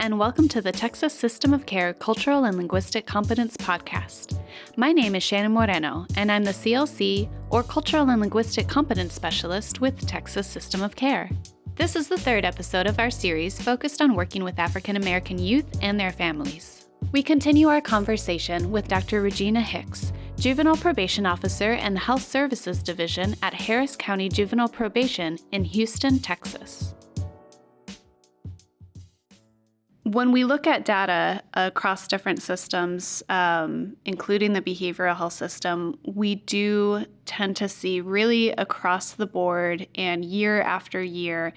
and welcome to the Texas System of Care Cultural and Linguistic Competence Podcast. My name is Shannon Moreno, and I'm the CLC, or Cultural and Linguistic Competence Specialist with Texas System of Care. This is the third episode of our series focused on working with African American youth and their families. We continue our conversation with Dr. Regina Hicks, Juvenile Probation Officer in the Health Services Division at Harris County Juvenile Probation in Houston, Texas. When we look at data across different systems, including the behavioral health system, we do tend to see really across the board and year after year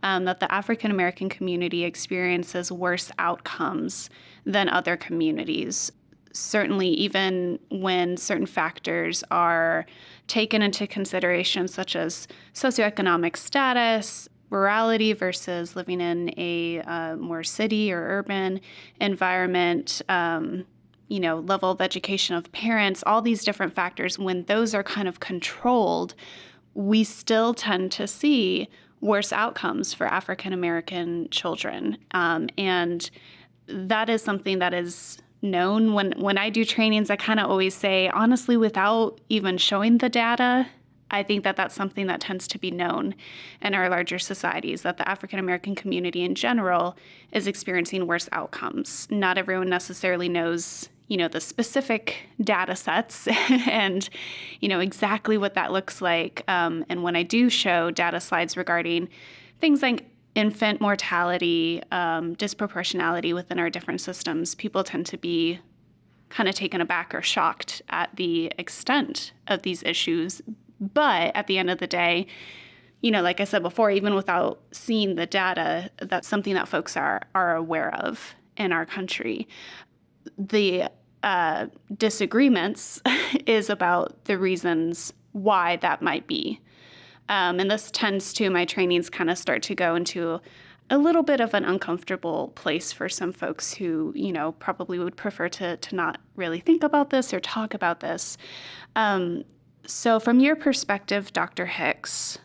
that the African American community experiences worse outcomes than other communities. Certainly, even when certain factors are taken into consideration, such as socioeconomic status, rurality versus living in a more city or urban environment, level of education of parents, all these different factors, when those are kind of controlled, we still tend to see worse outcomes for African American children. And that is something that is known. When I do trainings, I kind of always say, honestly, without even showing the data, I think that that's something that tends to be known in our larger societies, that the African American community in general is experiencing worse outcomes. Not everyone necessarily knows, the specific data sets and, exactly what that looks like. And when I do show data slides regarding things like infant mortality, disproportionality within our different systems, people tend to be kind of taken aback or shocked at the extent of these issues. But at the end of the day, like I said before, even without seeing the data, that's something that folks are aware of in our country. The disagreements is about the reasons why that might be. And this tends to, my trainings kind of start to go into a little bit of an uncomfortable place for some folks who, probably would prefer to not really think about this or talk about this. So from your perspective, Dr. Hicks,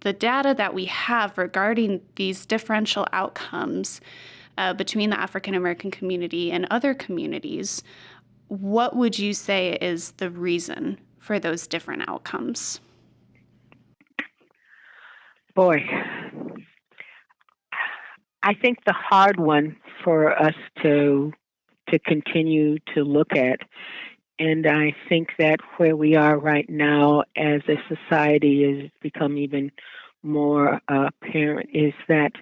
the data that we have regarding these differential outcomes between the African American community and other communities, what would you say is the reason for those different outcomes? Boy, I think the hard one for us to continue to look at, and I think that where we are right now as a society has become even more apparent, is that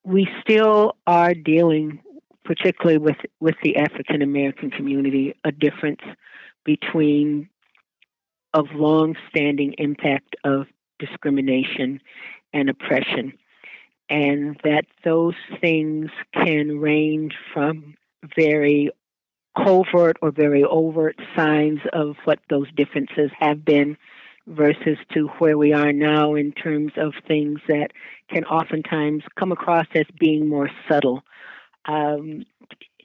we still are dealing, particularly with the African American community, a difference between of long-standing impact of discrimination and oppression, and that those things can range from very covert or very overt signs of what those differences have been versus to where we are now in terms of things that can oftentimes come across as being more subtle. In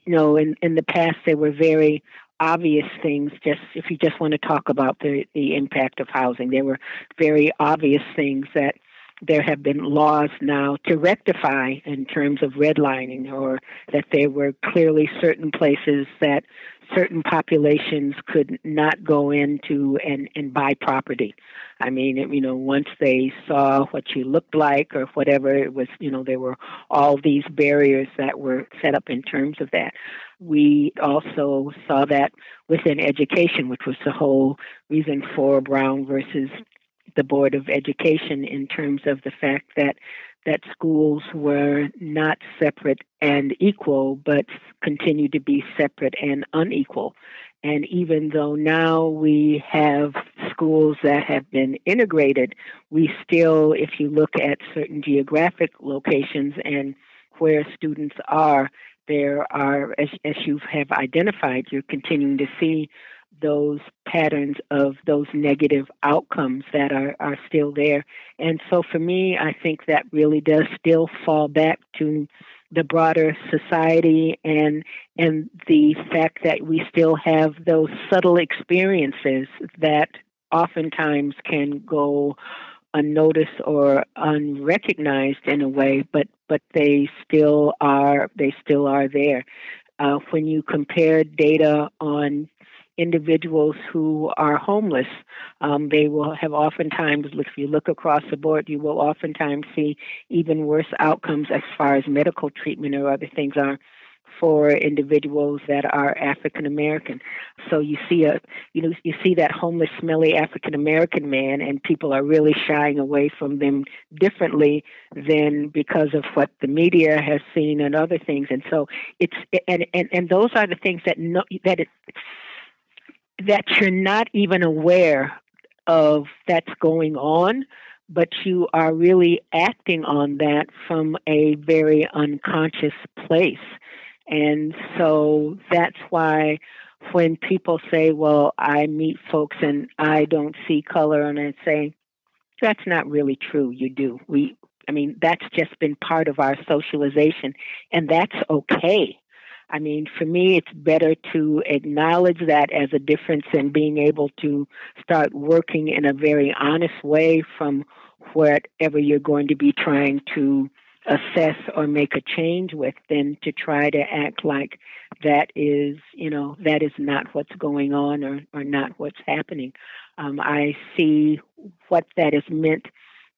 the past, there were very obvious things, just if you just want to talk about the impact of housing, there were very obvious things that there have been laws now to rectify in terms of redlining, or that there were clearly certain places that certain populations could not go into and buy property. I mean, once they saw what you looked like or whatever, it was, there were all these barriers that were set up in terms of that. We also saw that within education, which was the whole reason for Brown versus the Board of Education, in terms of the fact that schools were not separate and equal, but continued to be separate and unequal. And even though now we have schools that have been integrated, we still, if you look at certain geographic locations and where students are, there are, as you have identified, you're continuing to see those patterns of those negative outcomes that are still there. And so for me, I think that really does still fall back to the broader society and the fact that we still have those subtle experiences that oftentimes can go unnoticed or unrecognized in a way, but they still are there. When you compare data on individuals who are homeless, they will have oftentimes, if you look across the board, you will oftentimes see even worse outcomes as far as medical treatment or other things are for individuals that are African American. So you see you see that homeless, smelly African American man, and people are really shying away from them differently than because of what the media has seen and other things. And so and those are the things that that you're not even aware of that's going on, but you are really acting on that from a very unconscious place. And so that's why when people say, well, I meet folks and I don't see color, and I say, that's not really true. You do. That's just been part of our socialization, and that's okay. I mean, for me, it's better to acknowledge that as a difference and being able to start working in a very honest way from whatever you're going to be trying to assess or make a change with than to try to act like that is not what's going on or not what's happening. I see what that has meant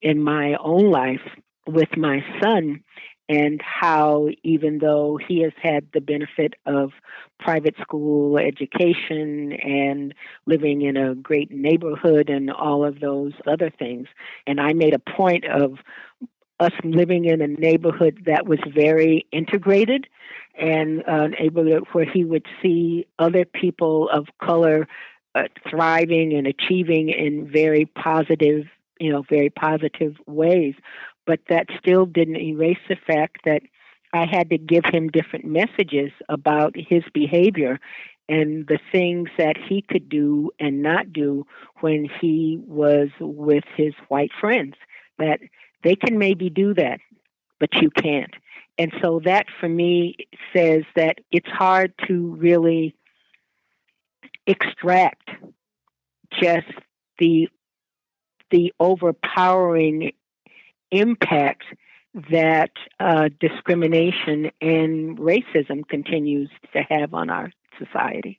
in my own life with my son, and how even though he has had the benefit of private school education and living in a great neighborhood and all of those other things, and I made a point of us living in a neighborhood that was very integrated and where he would see other people of color thriving and achieving in very positive ways. But that still didn't erase the fact that I had to give him different messages about his behavior and the things that he could do and not do when he was with his white friends, that they can maybe do that, but you can't. And so that for me says that it's hard to really extract just the overpowering impact that discrimination and racism continues to have on our society.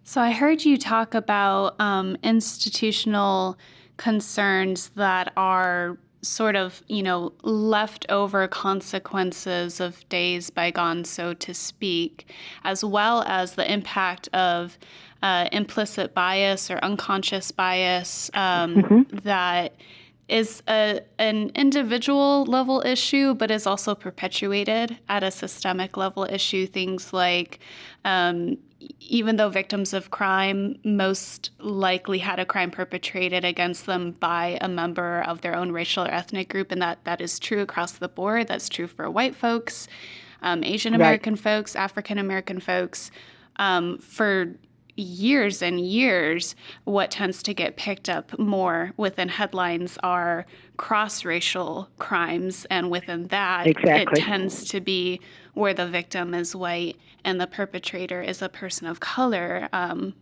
So I heard you talk about institutional concerns that are sort of, leftover consequences of days bygone, so to speak, as well as the impact of implicit bias or unconscious bias that is an individual level issue, but is also perpetuated at a systemic level issue. Things like even though victims of crime most likely had a crime perpetrated against them by a member of their own racial or ethnic group, and that is true across the board. That's true for white folks, Asian American folks, African American folks. For years and years, what tends to get picked up more within headlines are cross-racial crimes, and within that, it tends to be where the victim is white and the perpetrator is a person of color,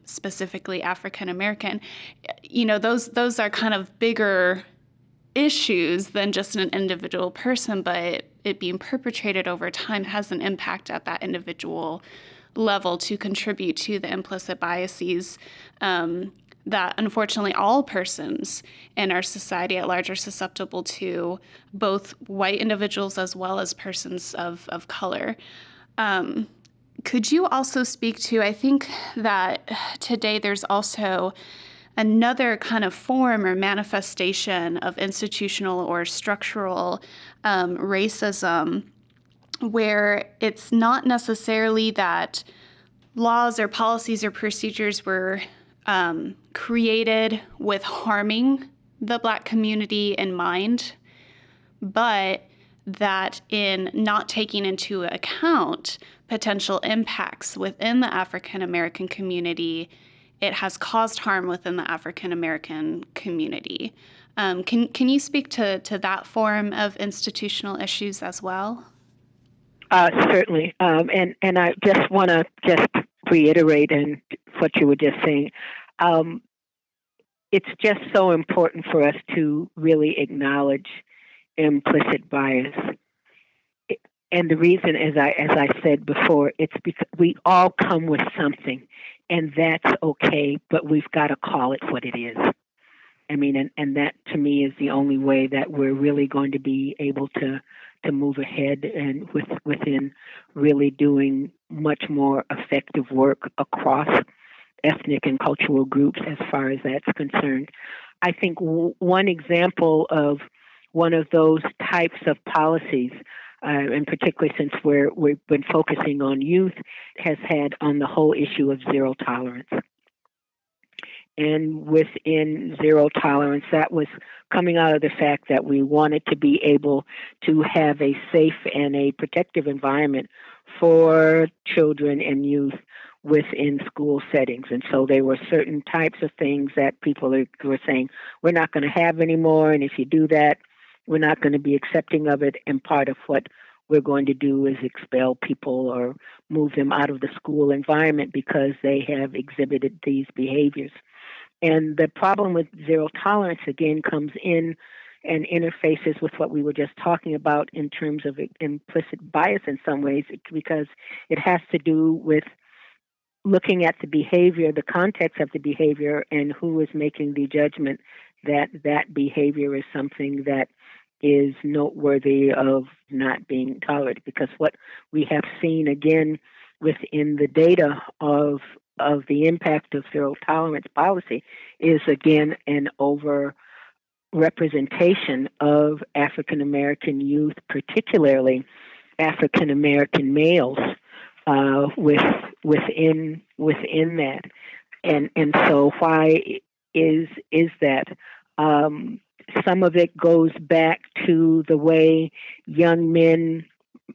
specifically African American. Those are kind of bigger issues than just an individual person, but it being perpetrated over time has an impact at that individual level to contribute to the implicit biases that unfortunately all persons in our society at large are susceptible to, both white individuals as well as persons of color. Could you also speak to, I think that today there's also another kind of form or manifestation of institutional or structural racism, where it's not necessarily that laws or policies or procedures were created with harming the Black community in mind, but that in not taking into account potential impacts within the African American community, it has caused harm within the African American community. Can you speak to that form of institutional issues as well? Certainly, and I just want to reiterate and what you were just saying. it's just so important for us to really acknowledge implicit bias. And the reason, as I said before, it's because we all come with something, and that's okay, but we've got to call it what it is. I mean, and that to me is the only way that we're really going to be able to move ahead and within really doing much more effective work across ethnic and cultural groups as far as that's concerned. I think one example of one of those types of policies, and particularly since we've been focusing on youth, has had on the whole issue of zero tolerance. And within zero tolerance, that was coming out of the fact that we wanted to be able to have a safe and a protective environment for children and youth within school settings. And so there were certain types of things that people were saying, we're not going to have anymore. And if you do that, we're not going to be accepting of it. And part of what we're going to do is expel people or move them out of the school environment because they have exhibited these behaviors. And the problem with zero tolerance, again, comes in and interfaces with what we were just talking about in terms of implicit bias in some ways, because it has to do with looking at the behavior, the context of the behavior, and who is making the judgment that that behavior is something that is noteworthy of not being tolerated. Because what we have seen, again, within the data of the impact of zero tolerance policy is, again, an over representation of African American youth, particularly African American males, within that. And so why is that? Some of it goes back to the way young men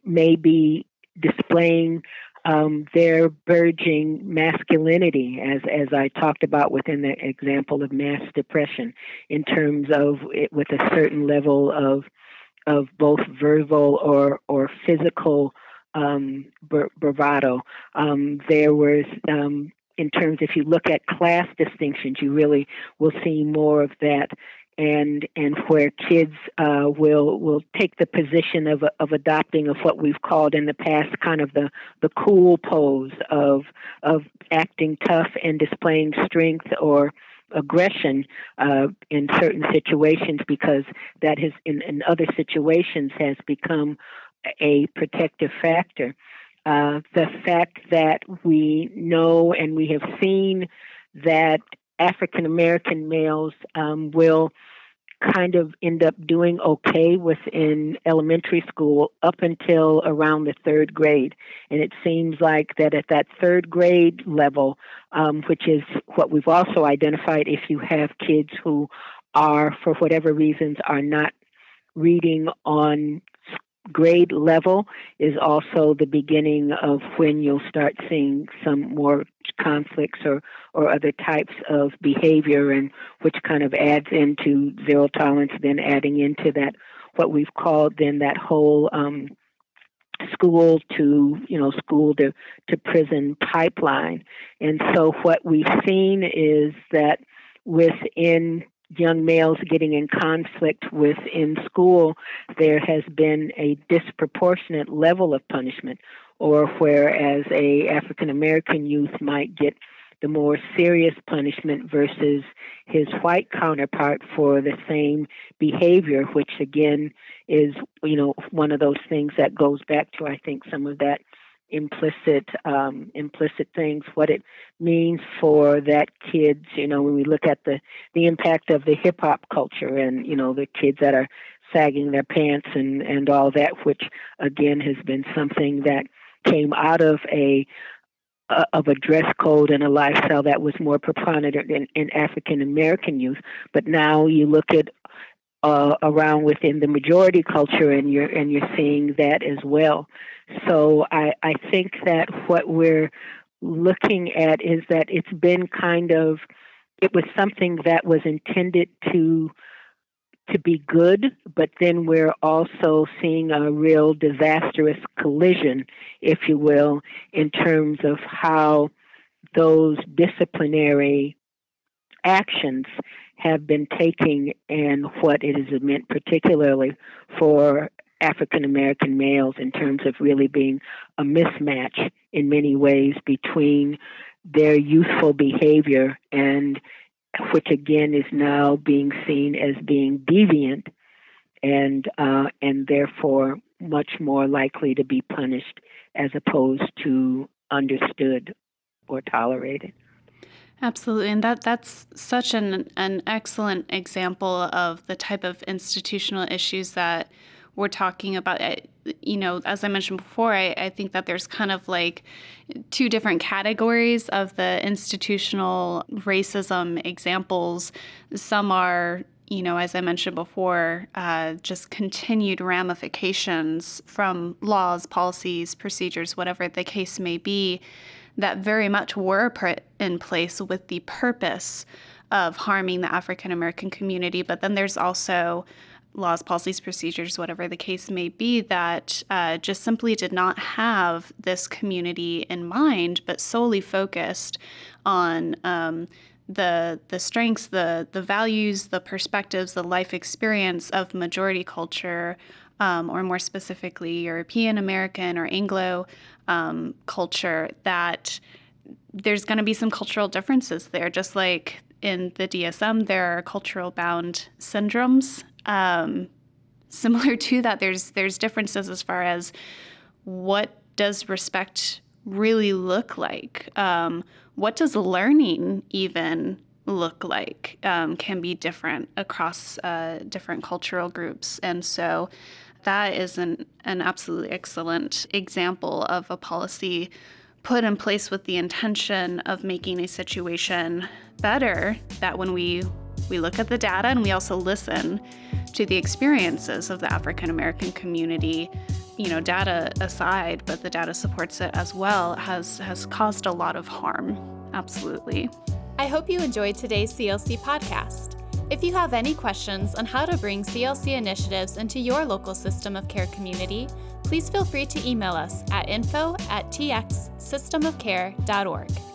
may be displaying their burgeoning masculinity, as I talked about within the example of mass depression, in terms of it with a certain level of both verbal or physical bravado. There was, in terms, if you look at class distinctions, you really will see more of that. And where kids will take the position of adopting of what we've called in the past kind of the cool pose of acting tough and displaying strength or aggression in certain situations, because that has in other situations has become a protective factor. The fact that we know and we have seen that African American males will kind of end up doing okay within elementary school up until around the third grade. And it seems like that at that third grade level, which is what we've also identified, if you have kids who are, for whatever reasons, are not reading on grade level, is also the beginning of when you'll start seeing some more conflicts or other types of behavior, and which kind of adds into zero tolerance, then adding into that what we've called then that whole school to prison pipeline. And so what we've seen is that within young males getting in conflict within school, there has been a disproportionate level of punishment, or whereas a African American youth might get the more serious punishment versus his white counterpart for the same behavior, which again is, one of those things that goes back to, I think, some of that implicit things, what it means for that kids, when we look at the impact of the hip hop culture and, the kids that are sagging their pants and all that, which again has been something that came out of a dress code and a lifestyle that was more preponderant in African American youth. But now you look at around within the majority culture, and you're seeing that as well. So I think that what we're looking at is that it was something that was intended to be good, but then we're also seeing a real disastrous collision, if you will, in terms of how those disciplinary actions have been taking and what it has meant particularly for African American males in terms of really being a mismatch in many ways between their youthful behavior and which again is now being seen as being deviant and therefore much more likely to be punished as opposed to understood or tolerated. Absolutely, and that's such an excellent example of the type of institutional issues that we're talking about. As I mentioned before, I think that there's kind of like two different categories of the institutional racism examples. Some are, as I mentioned before, just continued ramifications from laws, policies, procedures, whatever the case may be, that very much were put in place with the purpose of harming the African American community. But then there's also laws, policies, procedures, whatever the case may be, that just simply did not have this community in mind, but solely focused on the strengths, the values, the perspectives, the life experience of majority culture, or more specifically European American or Anglo culture, that there's going to be some cultural differences there. Just like in the DSM, there are cultural bound syndromes. Similar to that, there's differences as far as what does respect really look like. What does learning even look like? Can be different across different cultural groups. And so that is an absolutely excellent example of a policy put in place with the intention of making a situation better, that when we look at the data and we also listen to the experiences of the African American community, data aside, but the data supports it as well, has caused a lot of harm. Absolutely. I hope you enjoyed today's CLC podcast. If you have any questions on how to bring CLC initiatives into your local system of care community, please feel free to email us at info@txsystemofcare.org.